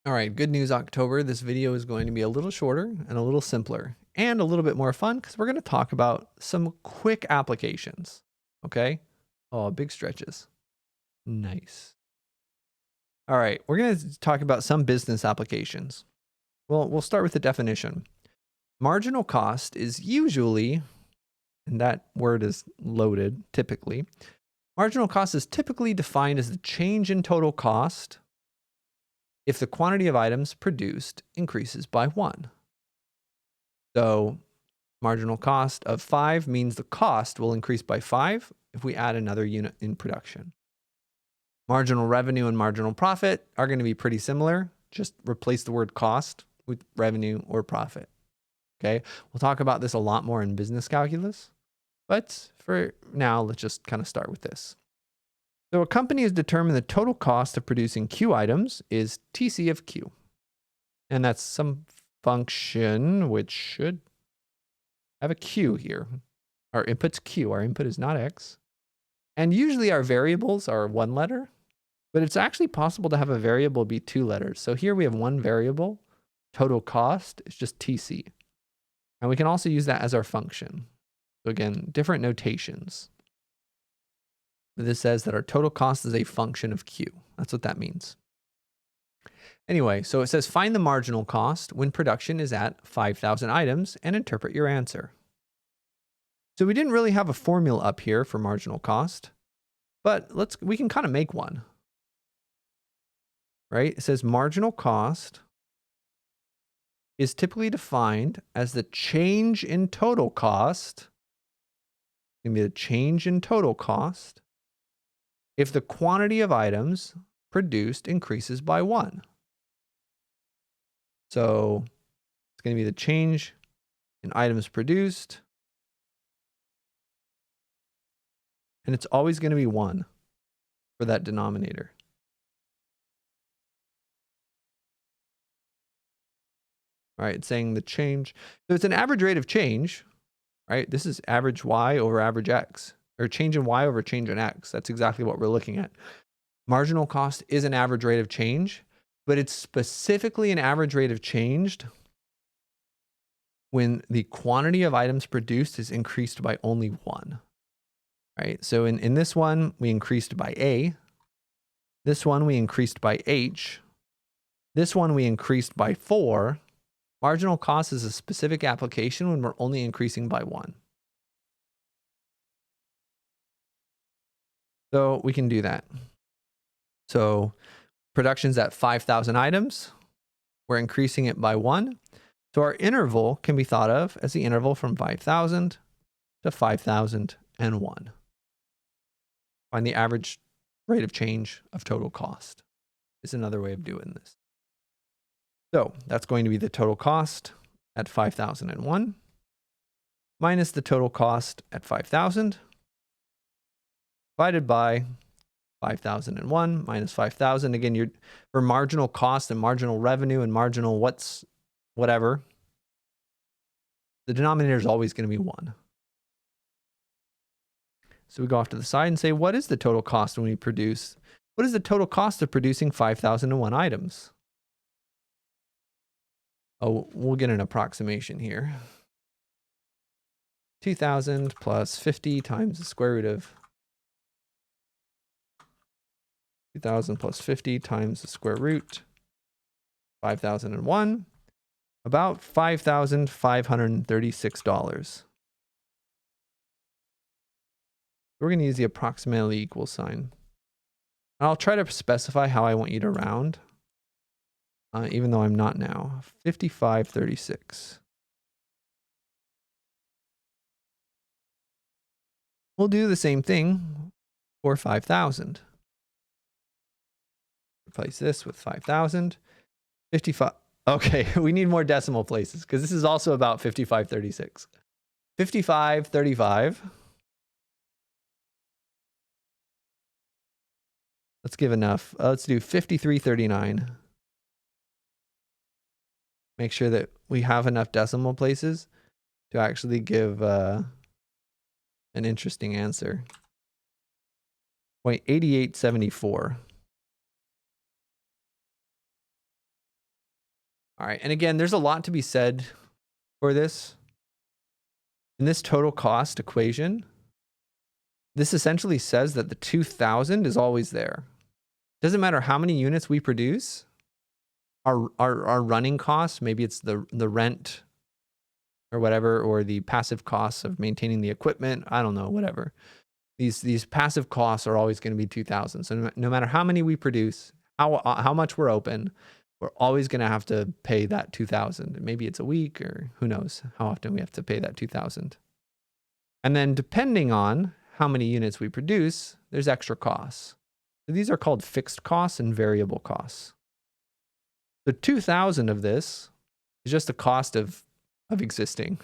All right, good news, October. This video is going to be a little shorter and a little simpler and a little bit more fun because we're going to talk about some quick applications. Okay. Oh, big stretches. Nice. All right, we're going to talk about some business applications. Well, we'll start with the definition. Marginal cost is usually, and that word is loaded typically, marginal cost is typically defined as the change in total cost if the quantity of items produced increases by one. So marginal cost of 5 means the cost will increase by 5 if we add another unit in production. Marginal revenue and marginal profit are going to be pretty similar. Just replace the word cost with revenue or profit. Okay, we'll talk about this a lot more in business calculus, but for now, let's just kind of start with this. So a company has determined the total cost of producing Q items is TC of Q. And that's some function which should have a Q here. Our input's Q. Our input is not X. And usually our variables are one letter, but it's actually possible to have a variable be two letters. So here we have one variable, total cost, it's just TC. And we can also use that as our function. So again, different notations. This says that our total cost is a function of Q. That's what that means. Anyway, so it says find the marginal cost when production is at 5,000 items and interpret your answer. So we didn't really have a formula up here for marginal cost, but we can kind of make one. Right? It says marginal cost is typically defined as the change in total cost. It's going to be the change in total cost if the quantity of items produced increases by 1. So it's going to be the change in items produced. And it's always going to be 1 for that denominator. All right, it's saying the change. So it's an average rate of change, right? This is average y over average x, or change in y over change in x. That's exactly what we're looking at. Marginal cost is an average rate of change, but it's specifically an average rate of change when the quantity of items produced is increased by only 1. Right? So in this one, we increased by A. This one, we increased by H. This one, we increased by 4. Marginal cost is a specific application when we're only increasing by 1. So we can do that. So production's at 5,000 items. We're increasing it by 1. So our interval can be thought of as the interval from 5,000 to 5,001. Find the average rate of change of total cost is another way of doing this. So that's going to be the total cost at 5,001 minus the total cost at 5,000 divided by 5,001 minus 5,000. Again, for marginal cost and marginal revenue and marginal whatever, the denominator is always going to be 1. So we go off to the side and say, what is the total cost when we produce? What is the total cost of producing 5,001 items? Oh, we'll get an approximation here. 2,000 plus 50 times the square root of 2,000 plus 50 times the square root 5,001, about $5,536. We're going to use the approximately equal sign. And I'll try to specify how I want you to round, even though I'm not now. 5536. We'll do the same thing for 5,000. Replace this with 5,000. 55. Okay, we need more decimal places because this is also about 5536. 5535. Let's give enough. Let's do 5339. Make sure that we have enough decimal places to actually give an interesting answer. 8874. All right. And again, there's a lot to be said for this. In this total cost equation, this essentially says that the 2000 is always there. Doesn't matter how many units we produce, our running costs, maybe it's the rent or whatever, or the passive costs of maintaining the equipment, I don't know, whatever. These passive costs are always going to be 2000. So no matter how many we produce, how much we're open, we're always going to have to pay that 2000. Maybe it's a week, or who knows how often we have to pay that 2000. And then depending on how many units we produce, there's extra costs. So these are called fixed costs and variable costs. The 2000 of this is just the cost of existing.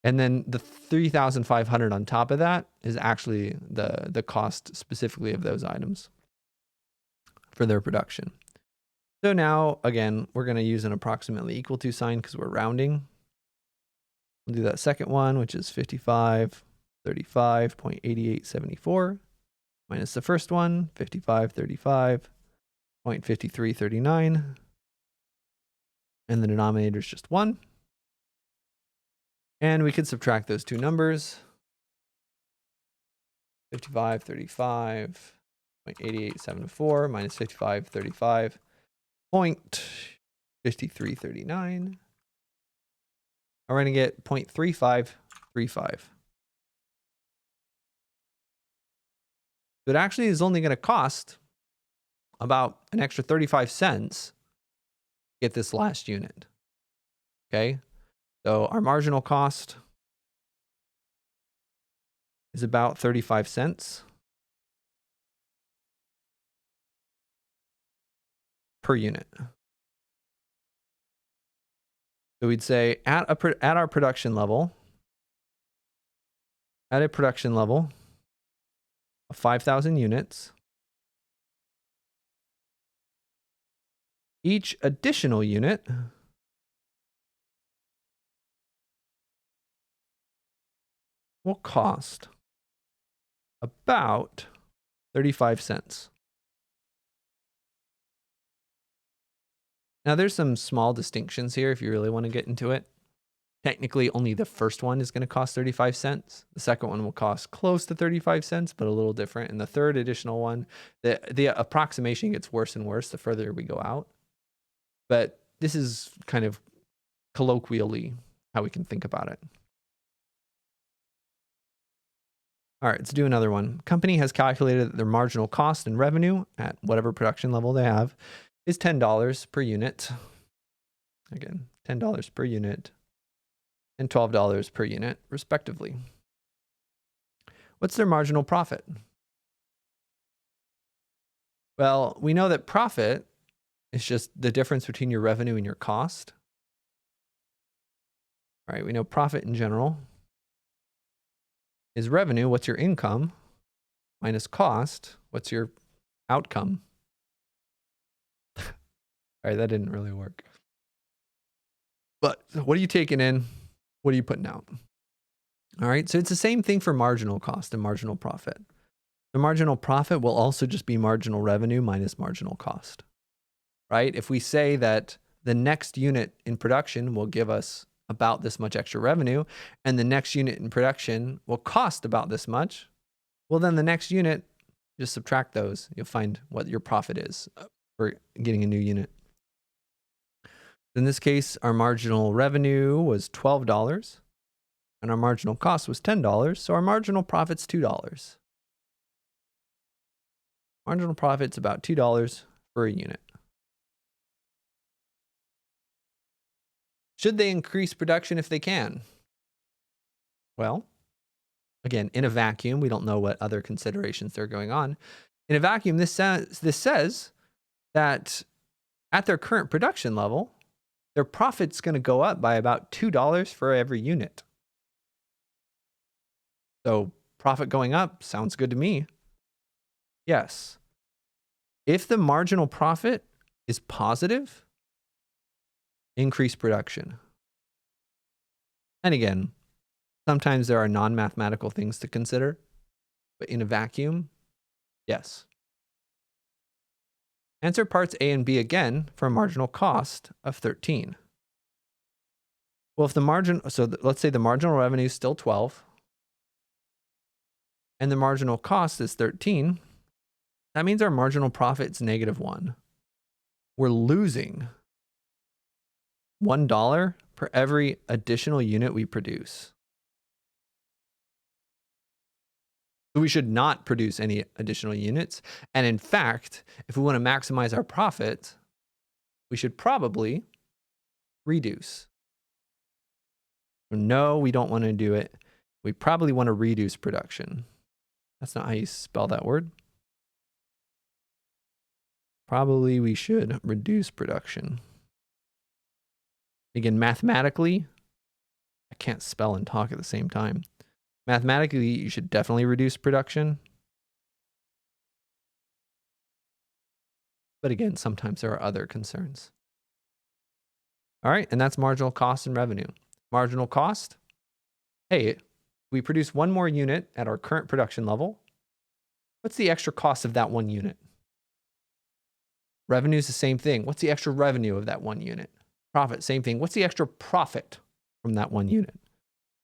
And then the 3,500 on top of that is actually the cost specifically of those items for their production. So now, again, we're going to use an approximately equal to sign because we're rounding. We'll do that second one, which is 5535.8874 minus the first one, 5535.5339. And the denominator is just 1. And we could subtract those two numbers. 5535.8874 minus 5535.5339. We're going to get 0.3535. So it actually is only going to cost about an extra 35 cents to get this last unit. Okay, so our marginal cost is about 35 cents per unit. So we'd say at our production level, at a production level of 5,000 units, each additional unit will cost about 35 cents. Now there's some small distinctions here if you really want to get into it. Technically, only the first one is going to cost 35 cents. The second one will cost close to 35 cents, but a little different. And the third additional one, the approximation gets worse and worse the further we go out. But this is kind of colloquially how we can think about it. All right, let's do another one. Company has calculated that their marginal cost and revenue at whatever production level they have is $10 per unit. Again, $10 per unit and $12 per unit, respectively. What's their marginal profit? Well, we know that profit is just the difference between your revenue and your cost. All right, we know profit in general is revenue, what's your income, minus cost, what's your outcome. All right, that didn't really work. But what are you taking in? What are you putting out? All right, so it's the same thing for marginal cost and marginal profit. The marginal profit will also just be marginal revenue minus marginal cost, right? If we say that the next unit in production will give us about this much extra revenue, and the next unit in production will cost about this much, well, then the next unit, just subtract those. You'll find what your profit is for getting a new unit. In this case, our marginal revenue was $12 and our marginal cost was $10. So our marginal profit's $2. Marginal profit's about $2 for a unit. Should they increase production if they can? Well, again, in a vacuum, we don't know what other considerations are going on. In a vacuum, this says that at their current production level, their profit's going to go up by about $2 for every unit. So profit going up sounds good to me. Yes. If the marginal profit is positive, increase production. And again, sometimes there are non-mathematical things to consider, but in a vacuum, yes. Answer parts A and B again for a marginal cost of 13. Well, if the margin, let's say the marginal revenue is still 12 and the marginal cost is 13, that means our marginal profit is -1. We're losing $1 per every additional unit we produce. So we should not produce any additional units. And in fact, if we want to maximize our profit, we should probably reduce. No, we don't want to do it. We probably want to reduce production. That's not how you spell that word. Probably we should reduce production. Again, mathematically, I can't spell and talk at the same time. Mathematically, you should definitely reduce production. But again, sometimes there are other concerns. All right, and that's marginal cost and revenue. Marginal cost, hey, we produce one more unit at our current production level. What's the extra cost of that one unit? Revenue is the same thing. What's the extra revenue of that one unit? Profit, same thing. What's the extra profit from that one unit?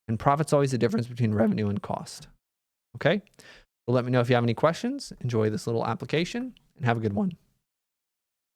And profit's always the difference between revenue and cost. Okay? So let me know if you have any questions. Enjoy this little application and have a good one.